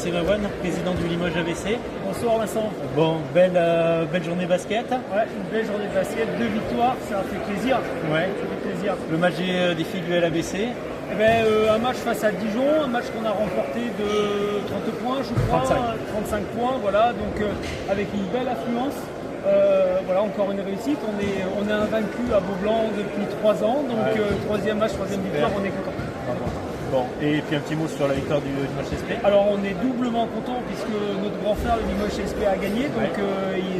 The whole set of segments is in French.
Vincent Rewan, président du Limoges ABC. Bonsoir Vincent. Bon, belle journée basket. Ouais, une belle journée de basket, 2 victoires, ça fait plaisir. Ouais. Ça fait plaisir. Le match des filles du LABC. Eh ben, un match face à Dijon, un match qu'on a remporté de 30 points, je crois. 35 points, voilà, donc avec une belle affluence. Voilà, encore une réussite. On est invaincu à Beaublanc depuis 3 ans, donc troisième match, troisième victoire, on est content. Bon, et puis un petit mot sur la victoire du Limoges CSP. Alors on est doublement content puisque notre grand frère le Limoges CSP a gagné, donc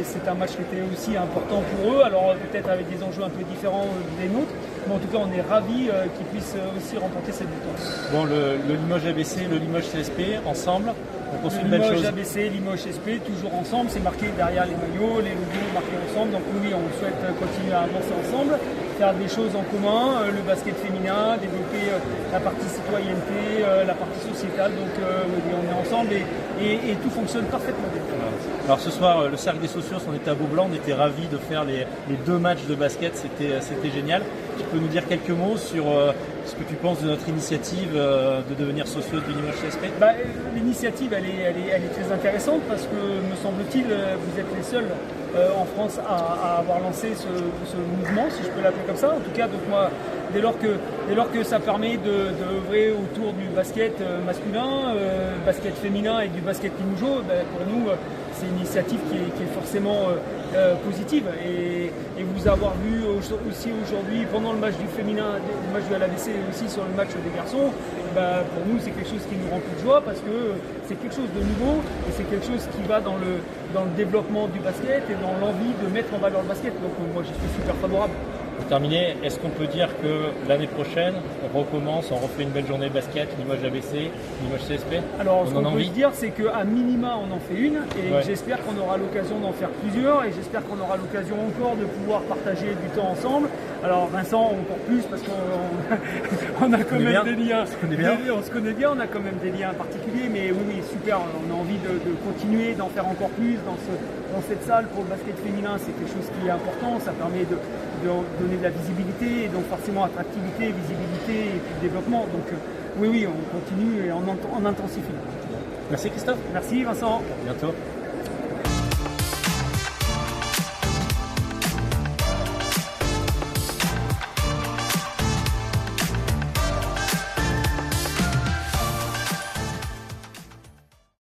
c'est un match qui était aussi important pour eux, alors peut-être avec des enjeux un peu différents des nôtres, mais en tout cas on est ravis qu'ils puissent aussi remporter cette victoire. Bon, le Limoges ABC, le Limoges CSP, ensemble, on construit une belle chose. Limoges ABC, Limoges CSP, toujours ensemble, c'est marqué derrière les maillots, les logos marqués ensemble, donc oui, on souhaite continuer à avancer ensemble, faire des choses en commun, le basket féminin, développer la partie citoyenneté, la partie sociétale, donc oui, on est ensemble et tout fonctionne parfaitement bien. Alors ce soir, le Cercle des Socios, on était à Beaublanc, on était ravis de faire les 2 matchs de basket, c'était génial. Tu peux nous dire quelques mots sur ce que tu penses de notre initiative de devenir socios du Limoges CSP? L'initiative, elle est très intéressante parce que, me semble-t-il, vous êtes les seuls en France à avoir lancé ce mouvement, si je peux l'appeler comme ça. En tout cas, donc moi, dès lors que ça permet d'œuvrer autour du basket masculin, basket féminin et du basket Limougeot, pour nous, c'est une initiative qui est forcément positive. Et vous avoir vu aussi aujourd'hui, pendant le match du féminin, le match de l'ABC et aussi sur le match des garçons, pour nous, c'est quelque chose qui nous remplit de joie parce que c'est quelque chose de nouveau et c'est quelque chose qui va dans le développement du basket et dans l'envie de mettre en valeur le basket. Donc moi, j'y suis super favorable. Pour terminer, est-ce qu'on peut dire que l'année prochaine, on recommence, on refait une belle journée de basket, Limoges ABC, Limoges CSP? Alors, ce qu'on peut dire, c'est qu'à minima, on en fait une, et j'espère qu'on aura l'occasion d'en faire plusieurs, et j'espère qu'on aura l'occasion encore de pouvoir partager du temps ensemble. Alors, Vincent, encore plus, parce qu'on a quand même des liens. On se connaît bien, on a quand même des liens particuliers, mais oui, super, on a envie de continuer, d'en faire encore plus dans cette salle pour le basket féminin. C'est quelque chose qui est important, ça permet de donner de la visibilité, et donc forcément attractivité, visibilité et puis développement. Donc oui, on continue et on intensifie. Merci Christophe. Merci Vincent. À bientôt.